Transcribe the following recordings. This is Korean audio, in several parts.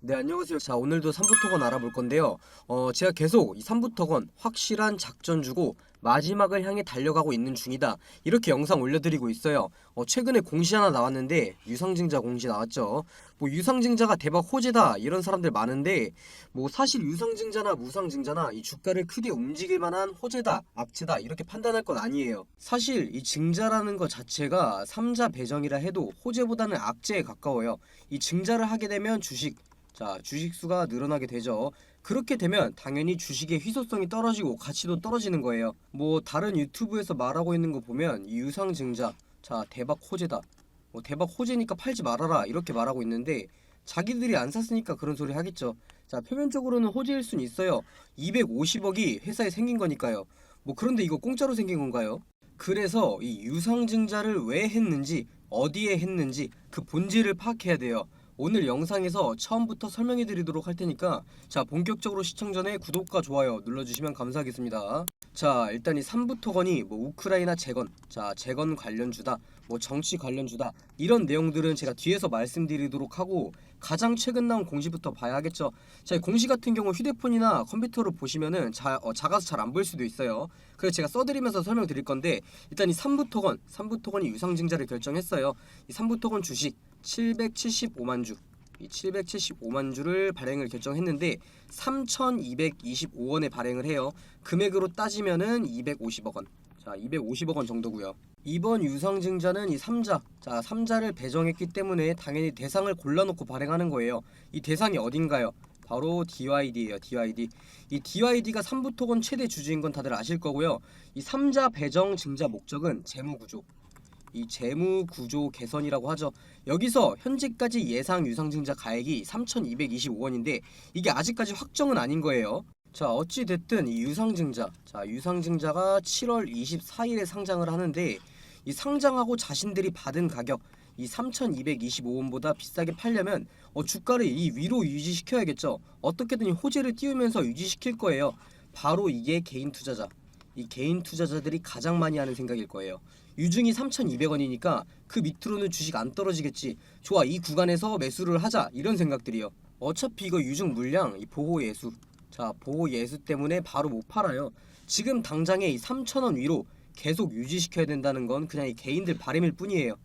네, 안녕하세요. 자, 오늘도 삼부토건 알아볼 건데요. 제가 계속 이 삼부토건 확실한 작전 주고 마지막을 향해 달려가고 있는 중이다. 이렇게 영상 올려드리고 있어요. 최근에 공시 하나 나왔는데 유상증자 공시 나왔죠. 뭐 유상증자가 대박 호재다 이런 사람들 많은데 뭐 사실 유상증자나 무상증자나 이 주가를 크게 움직일 만한 호재다, 악재다 이렇게 판단할 건 아니에요. 사실 이 증자라는 것 자체가 삼자 배정이라 해도 호재보다는 악재에 가까워요. 이 증자를 하게 되면 주식 수가 늘어나게 되죠. 그렇게 되면 당연히 주식의 희소성이 떨어지고 가치도 떨어지는 거예요. 뭐 다른 유튜브에서 말하고 있는 거 보면 이 유상증자, 자 대박 호재다. 뭐 대박 호재니까 팔지 말아라 이렇게 말하고 있는데 자기들이 안 샀으니까 그런 소리 하겠죠. 자, 표면적으로는 호재일 순 있어요. 250억이 회사에 생긴 거니까요. 뭐 그런데 이거 공짜로 생긴 건가요? 그래서 이 유상증자를 왜 했는지, 어디에 했는지 그 본질을 파악해야 돼요. 오늘 영상에서 처음부터 설명해 드리도록 할 테니까 자, 본격적으로 시청 전에 구독과 좋아요 눌러주시면 감사하겠습니다. 자, 일단 이 삼부토건이 뭐 우크라이나 재건, 자 재건 관련주다, 뭐 정치 관련주다 이런 내용들은 제가 뒤에서 말씀드리도록 하고 가장 최근 나온 공시부터 봐야 하겠죠. 자, 이 공시 같은 경우 휴대폰이나 컴퓨터로 보시면은 작아서 잘 안 보일 수도 있어요. 그래서 제가 써드리면서 설명드릴 건데 일단 이 삼부토건이 유상증자를 결정했어요. 이 삼부토건 주식 775만 주, 이 775만 주를 발행을 결정했는데 3,225원에 발행을 해요. 금액으로 따지면은 250억 원. 자, 250억 원 정도고요. 이번 유상증자는 이 3자, 자 3자를 배정했기 때문에 당연히 대상을 골라놓고 발행하는 거예요. 이 대상이 어딘가요? 바로 DYD예요. DYD. 이 DYD가 삼부토건 최대 주주인 건 다들 아실 거고요. 이 3자 배정 증자 목적은 재무구조, 이 재무구조 개선이라고 하죠. 여기서 현재까지 예상 유상증자 가액이 3,225원인데 이게 아직까지 확정은 아닌 거예요. 자, 어찌 됐든 이 유상증자, 자 유상증자가 7월 24일에 상장을 하는데 이 상장하고 자신들이 받은 가격 이 3,225원보다 비싸게 팔려면 주가를 이 위로 유지시켜야겠죠. 어떻게든 호재를 띄우면서 유지시킬 거예요. 바로 이게 개인 투자자, 이 개인 투자자들이 가장 많이 하는 생각일 거예요. 유증이 3,200원이니까 그 밑으로는 주식 안 떨어지겠지. 좋아, 이 구간에서 매수를 하자. 이런 생각들이요. 어차피 이거 유증 물량 이 보호 예수. 자, 보호 예수 때문에 바로 못 팔아요. 지금 당장에 이 3,000원 위로 계속 유지시켜야 된다는 건 그냥 이 개인들 바람일 뿐이에요.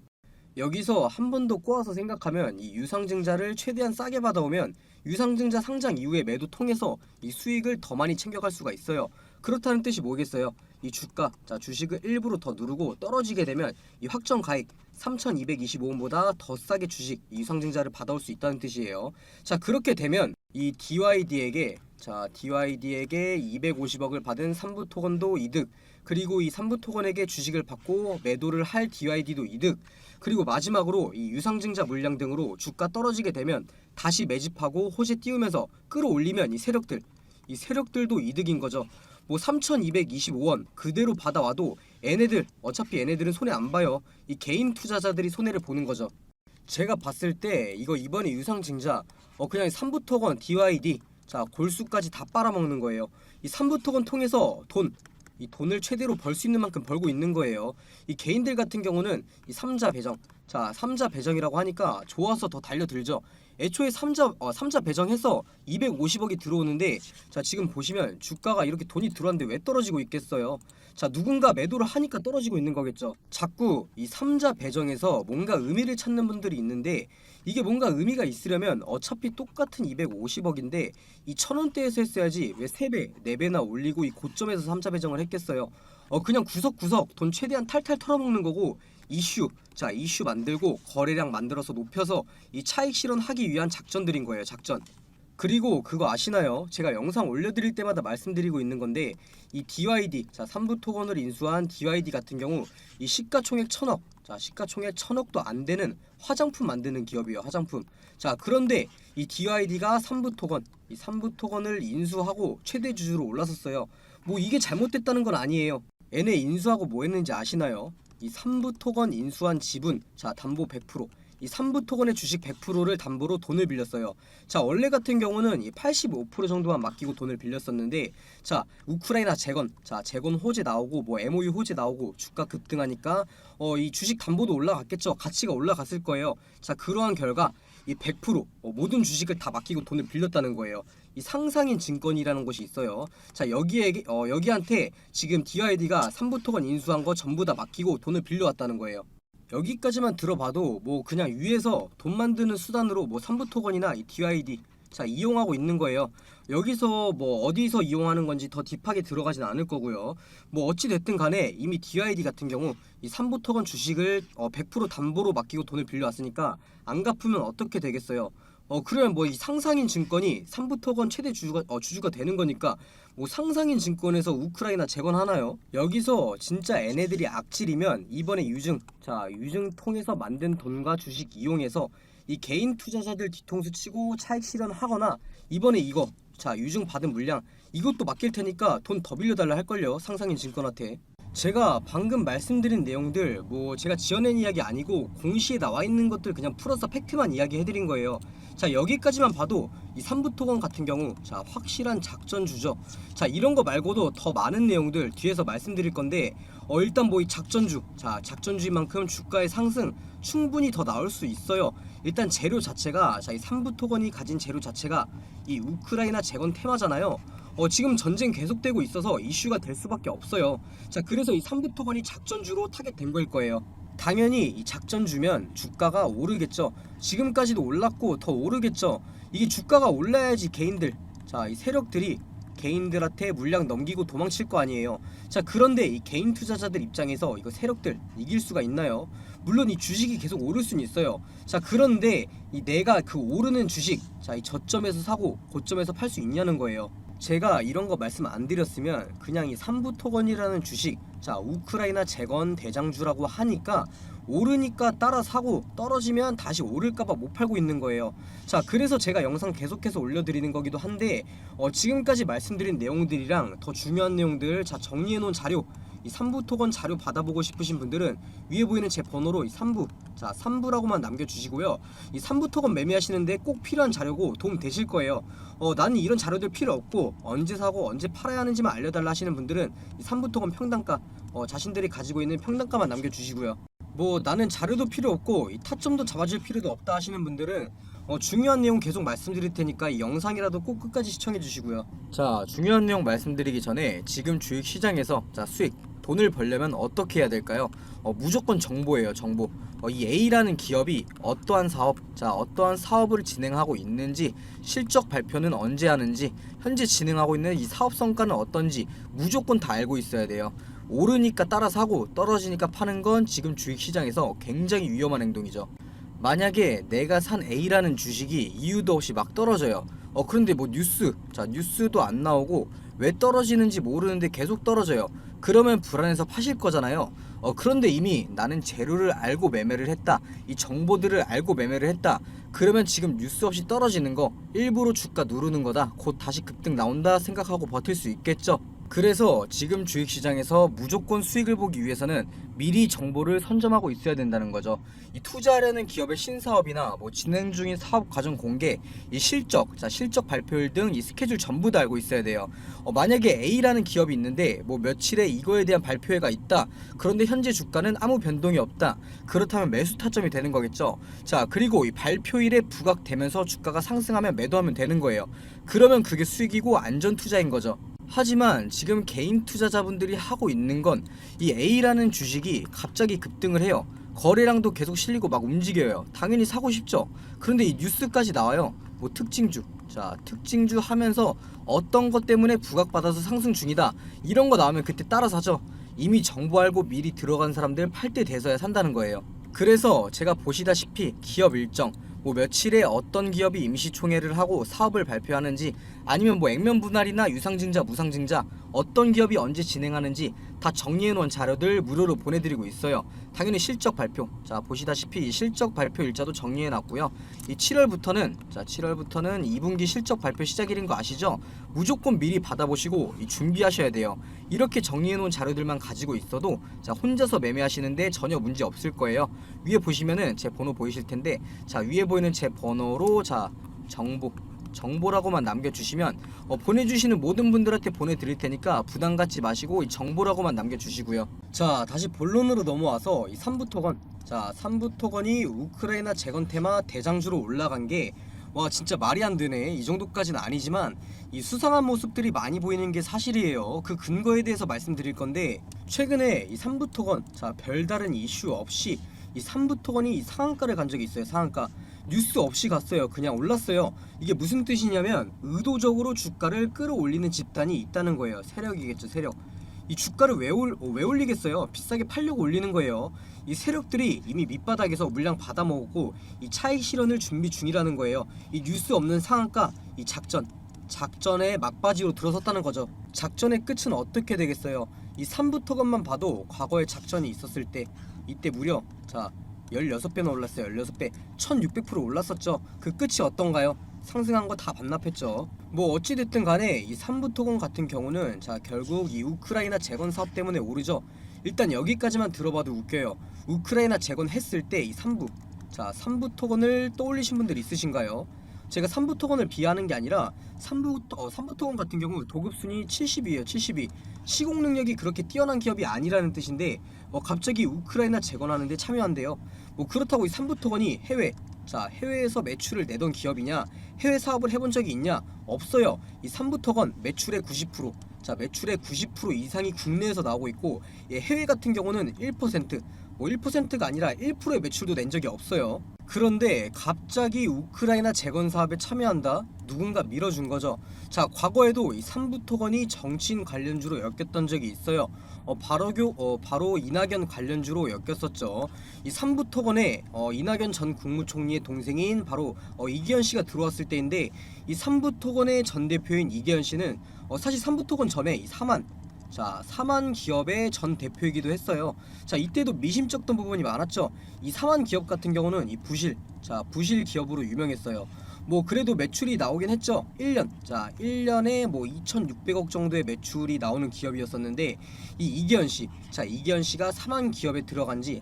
여기서 한 번 더 꼬아서 생각하면 이 유상증자를 최대한 싸게 받아오면 유상증자 상장 이후에 매도 통해서 이 수익을 더 많이 챙겨갈 수가 있어요. 그렇다는 뜻이 뭐겠어요? 이 주가, 자 주식을 일부러 더 누르고 떨어지게 되면 이 확정 가액 3,225원보다 더 싸게 주식 이 유상증자를 받아올 수 있다는 뜻이에요. 자, 그렇게 되면 이 DYD에게 250억을 받은 삼부토건도 이득, 그리고 이 삼부토건에게 주식을 받고 매도를 할 DYD도 이득, 그리고 마지막으로 이 유상증자 물량 등으로 주가 떨어지게 되면 다시 매집하고 호재 띄우면서 끌어올리면 이 세력들도 이득인 거죠. 뭐 3,225원 그대로 받아와도 어차피 얘네들은 손해 안 봐요. 이 개인 투자자들이 손해를 보는 거죠. 제가 봤을 때 이거 이번에 유상증자 그냥 삼부토건 DYD 자 골수까지 다 빨아먹는 거예요. 이 삼부토건 통해서 이 돈을 최대로 벌 수 있는 만큼 벌고 있는 거예요. 이 개인들 같은 경우는 이 3자 배정, 자 3자 배정이라고 하니까 좋아서 더 달려들죠. 애초에 3자 배정해서 250억이 들어오는데 자 지금 보시면 주가가 이렇게 돈이 들어왔는데 왜 떨어지고 있겠어요. 자, 누군가 매도를 하니까 떨어지고 있는 거겠죠. 자꾸 이 3자 배정에서 뭔가 의미를 찾는 분들이 있는데 이게 뭔가 의미가 있으려면 어차피 똑같은 250억인데 이 1,000원대에서 했어야지 왜 3배, 4배나 올리고 이 고점에서 3자 배정을 했겠어요. 그냥 구석구석 돈 최대한 탈탈 털어먹는 거고 이슈 만들고 거래량 만들어서 높여서 이 차익 실현하기 위한 작전들인 거예요. 작전. 그리고 그거 아시나요? 제가 영상 올려드릴 때마다 말씀드리고 있는 건데 이 DYD, 자 삼부토건을 인수한 DYD 같은 경우 이 시가총액 1,000억, 자 시가총액 1,000억도 안 되는 화장품 만드는 기업이에요. 화장품. 자, 그런데 이 DYD가 이 삼부토건을 인수하고 최대 주주로 올라섰어요. 뭐 이게 잘못됐다는 건 아니에요. 얘네 인수하고 뭐 했는지 아시나요? 이 삼부토건 인수한 지분, 자 담보 100%, 이 삼부토건의 주식 100%를 담보로 돈을 빌렸어요. 자, 원래 같은 경우는 이 85% 정도만 맡기고 돈을 빌렸었는데 자 우크라이나 재건, 자 재건 호재 나오고 뭐 MOU 호재 나오고 주가 급등하니까 이 주식 담보도 올라갔겠죠. 가치가 올라갔을 거예요. 자, 그러한 결과 이 100% 모든 주식을 다 맡기고 돈을 빌렸다는 거예요. 이 상상인 증권이라는 곳이 있어요. 자, 여기한테 지금 DYD가 삼부토건 인수한 거 전부 다 맡기고 돈을 빌려왔다는 거예요. 여기까지만 들어봐도 뭐 그냥 위에서 돈 만드는 수단으로 뭐 삼부토건이나 이 DYD 자 이용하고 있는 거예요. 여기서 뭐 어디서 이용하는 건지 더 딥하게 들어가진 않을 거고요. 뭐 어찌 됐든 간에 이미 DYD 같은 경우 이 삼부토건 주식을 100% 담보로 맡기고 돈을 빌려왔으니까 안 갚으면 어떻게 되겠어요? 그러면 뭐 이 상상인 증권이 삼부토건 최대 주주가 되는 거니까 뭐 상상인 증권에서 우크라이나 재건하나요? 여기서 진짜 얘네들이 악질이면 이번에 유증 통해서 만든 돈과 주식 이용해서 이 개인 투자자들 뒤통수 치고 차익 실현하거나 이번에 이거 유증 받은 물량 이것도 맡길 테니까 돈 더 빌려달라 할걸요. 상상인 증권한테. 제가 방금 말씀드린 내용들 뭐 제가 지어낸 이야기 아니고 공시에 나와 있는 것들 그냥 풀어서 팩트만 이야기해드린 거예요. 자, 여기까지만 봐도 이 삼부토건 같은 경우 확실한 작전주죠. 자, 이런 거 말고도 더 많은 내용들 뒤에서 말씀드릴 건데 일단 뭐 이 작전주인 만큼 주가의 상승 충분히 더 나올 수 있어요. 일단 재료 자체가 이 삼부토건이 가진 재료 자체가 이 우크라이나 재건 테마잖아요. 지금 전쟁 계속되고 있어서 이슈가 될 수밖에 없어요. 자, 그래서 이 삼부토건이 작전주로 타겟된 거일 거예요. 당연히 이 작전주면 주가가 오르겠죠. 지금까지도 올랐고 더 오르겠죠. 이게 주가가 올라야지 이 세력들이 개인들한테 물량 넘기고 도망칠 거 아니에요. 자, 그런데 이 개인 투자자들 입장에서 이거 세력들 이길 수가 있나요? 물론 이 주식이 계속 오를 수는 있어요. 자, 그런데 내가 그 오르는 주식 이 저점에서 사고 고점에서 팔 수 있냐는 거예요. 제가 이런 거 말씀 안 드렸으면 그냥 이 삼부토건이라는 주식 우크라이나 재건 대장주라고 하니까 오르니까 따라 사고 떨어지면 다시 오를까봐 못 팔고 있는 거예요. 자, 그래서 제가 영상 계속해서 올려드리는 거기도 한데 지금까지 말씀드린 내용들이랑 더 중요한 내용들 정리해놓은 자료 이 삼부토건 자료 받아보고 싶으신 분들은 위에 보이는 제 번호로 이 3부라고만 남겨주시고요. 이 삼부토건 매매하시는데 꼭 필요한 자료고 도움 되실 거예요. 나는 이런 자료들 필요 없고 언제 사고 언제 팔아야 하는지만 알려달라 하시는 분들은 이 삼부토건 평단가 자신들이 가지고 있는 평단가만 남겨주시고요. 뭐 나는 자료도 필요 없고 이 타점도 잡아줄 필요도 없다 하시는 분들은 중요한 내용 계속 말씀드릴 테니까 이 영상이라도 꼭 끝까지 시청해 주시고요. 자, 중요한 내용 말씀드리기 전에 지금 주식시장에서 수익 돈을 벌려면 어떻게 해야 될까요? 무조건 정보예요. 정보. 이 A라는 기업이 어떠한 사업을 진행하고 있는지, 실적 발표는 언제 하는지, 현재 진행하고 있는 이 사업 성과는 어떤지 무조건 다 알고 있어야 돼요. 오르니까 따라 사고 떨어지니까 파는 건 지금 주식시장에서 굉장히 위험한 행동이죠. 만약에 내가 산 A라는 주식이 이유도 없이 막 떨어져요. 그런데 뭐 뉴스도 안 나오고 왜 떨어지는지 모르는데 계속 떨어져요. 그러면 불안해서 파실 거잖아요. 그런데 이미 나는 재료를 알고 매매를 했다. 이 정보들을 알고 매매를 했다. 그러면 지금 뉴스 없이 떨어지는 거 일부러 주가 누르는 거다. 곧 다시 급등 나온다 생각하고 버틸 수 있겠죠. 그래서 지금 주식시장에서 무조건 수익을 보기 위해서는 미리 정보를 선점하고 있어야 된다는 거죠. 이 투자하려는 기업의 신사업이나 뭐 진행 중인 사업 과정 공개, 이 실적 발표일 등 이 스케줄 전부 다 알고 있어야 돼요. 만약에 A라는 기업이 있는데 뭐 며칠에 이거에 대한 발표회가 있다. 그런데 현재 주가는 아무 변동이 없다. 그렇다면 매수 타점이 되는 거겠죠. 자, 그리고 이 발표일에 부각되면서 주가가 상승하면 매도하면 되는 거예요. 그러면 그게 수익이고 안전 투자인 거죠. 하지만 지금 개인 투자자분들이 하고 있는 건 이 A라는 주식이 갑자기 급등을 해요. 거래량도 계속 실리고 막 움직여요. 당연히 사고 싶죠. 그런데 이 뉴스까지 나와요. 뭐 특징주 하면서 어떤 것 때문에 부각받아서 상승 중이다. 이런 거 나오면 그때 따라 사죠. 이미 정보 알고 미리 들어간 사람들 팔 때 돼서야 산다는 거예요. 그래서 제가 보시다시피 기업 일정 뭐 며칠에 어떤 기업이 임시총회를 하고 사업을 발표하는지 아니면 뭐 액면 분할이나 유상증자 무상증자 어떤 기업이 언제 진행하는지 다 정리해놓은 자료들 무료로 보내드리고 있어요. 당연히 실적 발표 보시다시피 이 실적 발표 일자도 정리해놨고요. 이 7월부터는 2분기 실적 발표 시작일인 거 아시죠? 무조건 미리 받아보시고 준비하셔야 돼요. 이렇게 정리해놓은 자료들만 가지고 있어도 혼자서 매매하시는데 전혀 문제 없을 거예요. 위에 보시면은 제 번호 보이실 텐데 위에 보이는 제 번호로 정보라고만 남겨주시면 보내주시는 모든 분들한테 보내드릴 테니까 부담 갖지 마시고 이 정보라고만 남겨주시고요. 자, 다시 본론으로 넘어와서 이 삼부토건 자, 삼부토건이 우크라이나 재건 테마 대장주로 올라간 게 와 진짜 말이 안 되네. 이 정도까지는 아니지만 이 수상한 모습들이 많이 보이는 게 사실이에요. 그 근거에 대해서 말씀드릴 건데, 최근에 이 삼부토건, 자 별다른 이슈 없이 이 삼부토건이 이 상한가를 간 적이 있어요. 상한가 뉴스 없이 갔어요. 그냥 올랐어요. 이게 무슨 뜻이냐면 의도적으로 주가를 끌어올리는 집단이 있다는 거예요. 세력이겠죠, 세력. 이 주가를 왜 올리겠어요? 비싸게 팔려고 올리는 거예요. 이 세력들이 이미 밑바닥에서 물량 받아먹고 이 차익 실현을 준비 중이라는 거예요. 이 뉴스 없는 상한가, 이 작전의 막바지로 들어섰다는 거죠. 작전의 끝은 어떻게 되겠어요? 이 3부터건만 봐도 과거에 작전이 있었을 때 이때 무려 자 16배나 올랐어요. 16배 1600% 올랐었죠. 그 끝이 어떤가요? 상승한 거 다 반납했죠. 뭐 어찌됐든 간에 이 삼부토건 같은 경우는 자 결국 이 우크라이나 재건 사업 때문에 오르죠. 일단 여기까지만 들어봐도 웃겨요. 우크라이나 재건했을 때 이 3부, 자 3부토건을 떠올리신 분들 있으신가요? 제가 3부토건을 비하하는 게 아니라 3부토건 같은 경우 도급순위 72예요. 72. 시공 능력이 그렇게 뛰어난 기업이 아니라는 뜻인데 갑자기 우크라이나 재건하는데 참여한대요. 뭐 그렇다고 이 3부토건이 해외에서 매출을 내던 기업이냐, 해외 사업을 해본 적이 있냐? 없어요. 이 3부토건 매출의 90%, 자 매출의 90% 이상이 국내에서 나오고 있고, 해외 같은 경우는 1%, 뭐 1%가 아니라 1%의 매출도 낸 적이 없어요. 그런데 갑자기 우크라이나 재건 사업에 참여한다? 누군가 밀어준 거죠. 자, 과거에도 이 삼부토건이 정치인 관련주로 엮였던 적이 있어요. 바로 이낙연 관련주로 엮였었죠. 이 삼부토건에 이낙연 전 국무총리의 동생인 바로 이기현 씨가 들어왔을 때인데, 이 삼부토건의 전 대표인 이기현 씨는 사실 삼부토건 전에 이 사만 기업의 전 대표이기도 했어요. 자, 이때도 미심쩍던 부분이 많았죠. 이 사만 기업 같은 경우는 이 부실 기업으로 유명했어요. 뭐 그래도 매출이 나오긴 했죠. 1년에 뭐 2,600억 정도의 매출이 나오는 기업이었었는데, 이 이기현 씨가 사만 기업에 들어간 지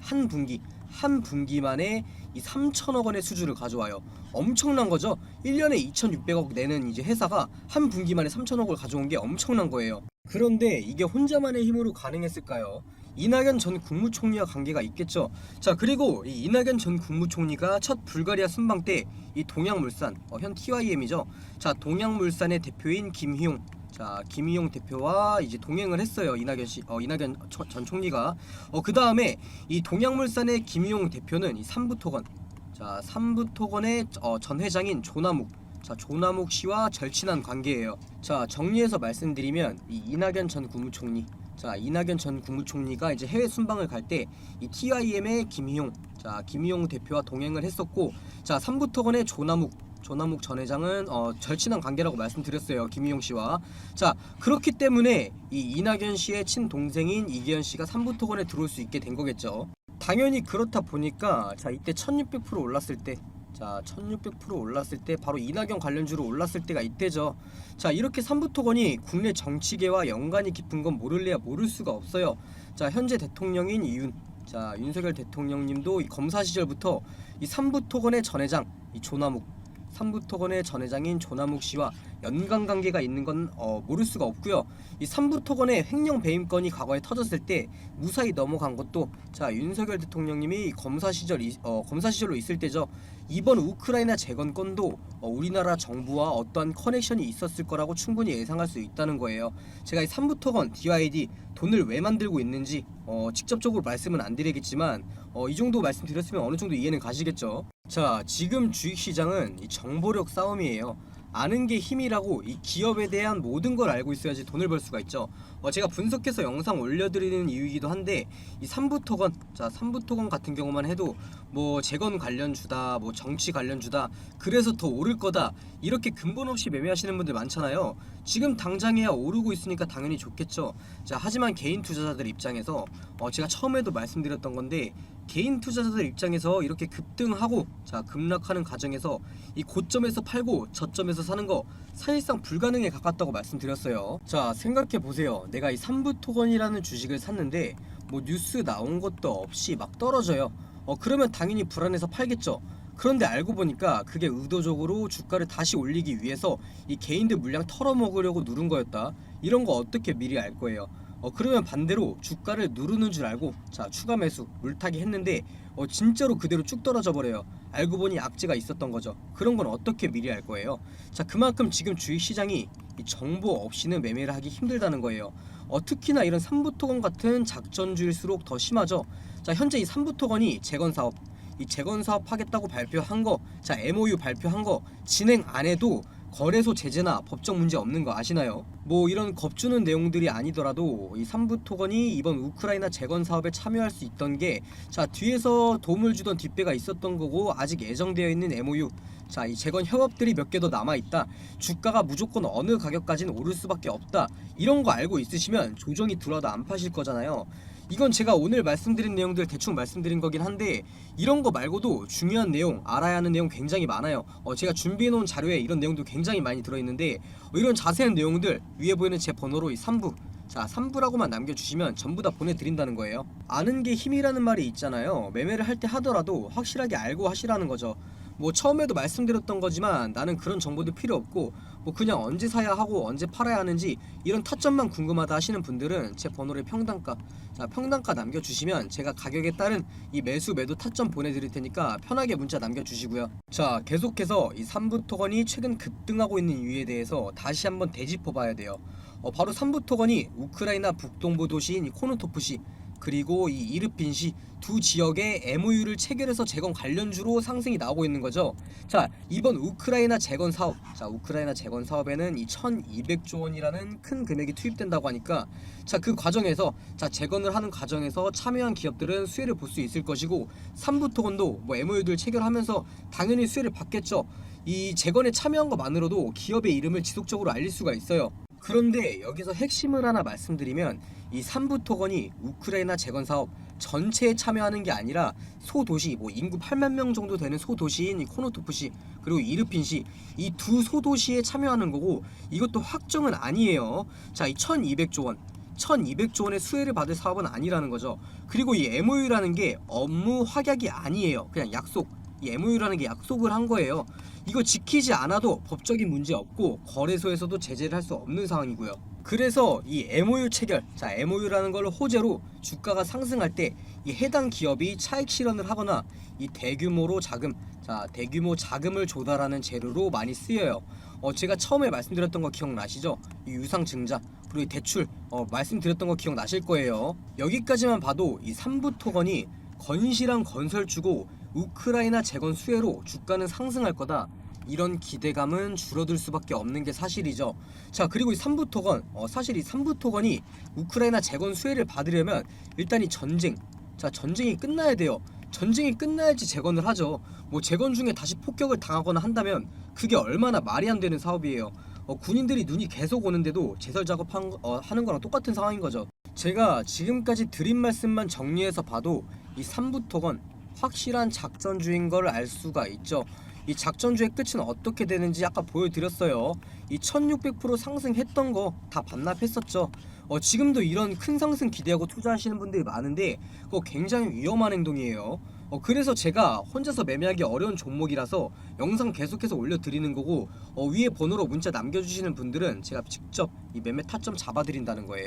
한 분기 만에 이 3천억 원의 수주를 가져와요. 엄청난 거죠. 1년에 2,600억 내는 이제 회사가 한 분기 만에 3천억을 가져온 게 엄청난 거예요. 그런데 이게 혼자만의 힘으로 가능했을까요? 이낙연 전 국무총리와 관계가 있겠죠. 자, 그리고 이 이낙연 전 국무총리가 첫 불가리아 순방 때 이 동양물산, 현 TYM이죠. 자, 동양물산의 대표인 김희용 대표와 이제 동행을 했어요. 이낙연 전 총리가. 그 다음에 이 동양물산의 김희용 대표는 이 삼부토건의 전 회장인 조남욱 씨와 절친한 관계예요. 자, 정리해서 말씀드리면 이 이낙연 전 국무총리가 이제 해외 순방을 갈 때 이 TIM의 김희용 대표와 동행을 했었고, 자, 삼부토건의 조남욱 전 회장은 절친한 관계라고 말씀드렸어요. 김희용 씨와. 자, 그렇기 때문에 이 이낙연 씨의 친동생인 이기현 씨가 삼부토건에 들어올 수 있게 된 거겠죠. 당연히 그렇다 보니까 자, 이때 1600% 올랐을 때, 자 1600% 올랐을 때 바로 이낙연 관련주로 올랐을 때가 이때죠. 자, 이렇게 삼부토건이 국내 정치계와 연관이 깊은 건 모를래야 모를 수가 없어요. 자, 현재 대통령인 윤석열 대통령님도 이 검사 시절부터 이 삼부토건의 전 회장 삼부토건의 전 회장인 조남욱 씨와 연관 관계가 있는 건 모를 수가 없고요. 이 삼부토건의 횡령 배임건이 과거에 터졌을 때 무사히 넘어간 것도 자 윤석열 대통령님이 검사 시절로 있을 때죠. 이번 우크라이나 재건 건도 우리나라 정부와 어떠한 커넥션이 있었을 거라고 충분히 예상할 수 있다는 거예요. 제가 이 삼부토건 DYD 돈을 왜 만들고 있는지 직접적으로 말씀은 안 드리겠지만 이 정도 말씀드렸으면 어느 정도 이해는 가시겠죠. 자, 지금 주식시장은 이 정보력 싸움이에요. 아는 게 힘이라고 이 기업에 대한 모든 걸 알고 있어야지 돈을 벌 수가 있죠. 제가 분석해서 영상 올려드리는 이유이기도 한데, 이 삼부토건 같은 경우만 해도 뭐 재건 관련주다, 뭐 정치 관련주다, 그래서 더 오를 거다, 이렇게 근본 없이 매매하시는 분들 많잖아요. 지금 당장에야 오르고 있으니까 당연히 좋겠죠. 자, 하지만 개인 투자자들 입장에서 제가 처음에도 말씀드렸던 건데, 개인 투자자들 입장에서 이렇게 급등하고 급락하는 과정에서 이 고점에서 팔고 저점에서 사는 거 사실상 불가능에 가깝다고 말씀드렸어요. 자, 생각해 보세요. 내가 이 삼부토건이라는 주식을 샀는데 뭐 뉴스 나온 것도 없이 막 떨어져요. 그러면 당연히 불안해서 팔겠죠. 그런데 알고 보니까 그게 의도적으로 주가를 다시 올리기 위해서 이 개인들 물량 털어먹으려고 누른 거였다. 이런 거 어떻게 미리 알 거예요? 그러면 반대로 주가를 누르는 줄 알고 자 추가 매수 물타기 했는데 진짜로 그대로 쭉 떨어져 버려요. 알고 보니 악재가 있었던 거죠. 그런 건 어떻게 미리 알 거예요? 자 그만큼 지금 주식시장이 이 정보 없이는 매매를 하기 힘들다는 거예요. 특히나 이런 삼부토건 같은 작전주일수록 더 심하죠. 자 현재 이 삼부토건이 재건사업 이 재건사업 하겠다고 발표한 거, 자 MOU 발표한 거 진행 안 해도 거래소 제재나 법적 문제 없는 거 아시나요? 뭐 이런 겁주는 내용들이 아니더라도 이 삼부토건이 이번 우크라이나 재건 사업에 참여할 수 있던 게 자 뒤에서 도움을 주던 뒷배가 있었던 거고 아직 예정되어 있는 MOU 자 이 재건 협업들이 몇 개 더 남아 있다. 주가가 무조건 어느 가격까지는 오를 수밖에 없다. 이런 거 알고 있으시면 조정이 들어도 안 파실 거잖아요. 이건 제가 오늘 말씀드린 내용들 대충 말씀드린 거긴 한데 이런 거 말고도 중요한 내용 알아야 하는 내용 굉장히 많아요. 제가 준비해 놓은 자료에 이런 내용도 굉장히 많이 들어있는데 이런 자세한 내용들 위에 보이는 제 번호로 이 3부 자 3부라고만 남겨주시면 전부 다 보내드린다는 거예요. 아는 게 힘이라는 말이 있잖아요. 매매를 할 때 하더라도 확실하게 알고 하시라는 거죠. 뭐 처음에도 말씀드렸던 거지만 나는 그런 정보도 필요 없고 뭐 그냥 언제 사야 하고 언제 팔아야 하는지 이런 타점만 궁금하다 하시는 분들은 제 번호를 평단가 자 평단가 남겨주시면 제가 가격에 따른 이 매수 매도 타점 보내드릴 테니까 편하게 문자 남겨주시고요. 자 계속해서 이 삼부토건이 최근 급등하고 있는 이유에 대해서 다시 한번 되짚어 봐야 돼요. 바로 삼부토건이 우크라이나 북동부 도시인 이 코노토프시 그리고 이 이르핀시 두 지역의 MOU를 체결해서 재건 관련주로 상승이 나오고 있는 거죠. 자 이번 우크라이나 재건 사업 자 우크라이나 재건 사업에는 이 1200조 원이라는 큰 금액이 투입된다고 하니까 자 그 과정에서 자 재건을 하는 과정에서 참여한 기업들은 수혜를 볼 수 있을 것이고 삼부토건도 뭐 MOU들 체결하면서 당연히 수혜를 받겠죠. 이 재건에 참여한 것만으로도 기업의 이름을 지속적으로 알릴 수가 있어요. 그런데 여기서 핵심을 하나 말씀드리면 이 삼부토건이 우크라이나 재건 사업 전체에 참여하는 게 아니라 소도시 뭐 인구 8만 명 정도 되는 소도시인 이 코노토프시 그리고 이르핀시 이 두 소도시에 참여하는 거고 이것도 확정은 아니에요. 자 이 1200조 원 1200조 원의 수혜를 받을 사업은 아니라는 거죠. 그리고 이 MOU라는 게 업무 확약이 아니에요. 그냥 약속 이 MOU라는 게 약속을 한 거예요. 이거 지키지 않아도 법적인 문제 없고 거래소에서도 제재를 할 수 없는 상황이고요. 그래서 이 MOU 체결, 자 MOU라는 걸 호재로 주가가 상승할 때 이 해당 기업이 차익 실현을 하거나 이 대규모로 자금, 자 대규모 자금을 조달하는 재료로 많이 쓰여요. 제가 처음에 말씀드렸던 거 기억나시죠? 이 유상증자 그리고 이 대출 말씀드렸던 거 기억나실 거예요. 여기까지만 봐도 이 삼부토건이 건실한 건설주고 우크라이나 재건 수혜로 주가는 상승할 거다. 이런 기대감은 줄어들 수밖에 없는 게 사실이죠. 자 그리고 이 삼부토건 사실 이 삼부토건이 우크라이나 재건 수혜를 받으려면 일단 이 전쟁 자 전쟁이 끝나야 돼요. 전쟁이 끝나야지 재건을 하죠. 뭐 재건 중에 다시 폭격을 당하거나 한다면 그게 얼마나 말이 안 되는 사업이에요. 군인들이 눈이 계속 오는데도 제설 하는 거랑 똑같은 상황인 거죠. 제가 지금까지 드린 말씀만 정리해서 봐도 이 삼부토건 확실한 작전주인 걸 알 수가 있죠. 이 작전주의 끝은 어떻게 되는지 아까 보여드렸어요. 이 1600% 상승했던 거 다 반납했었죠. 지금도 이런 큰 상승 기대하고 투자하시는 분들이 많은데 그거 굉장히 위험한 행동이에요. 그래서 제가 혼자서 매매하기 어려운 종목이라서 영상 계속해서 올려드리는 거고 위에 번호로 문자 남겨주시는 분들은 제가 직접 이 매매 타점 잡아드린다는 거예요.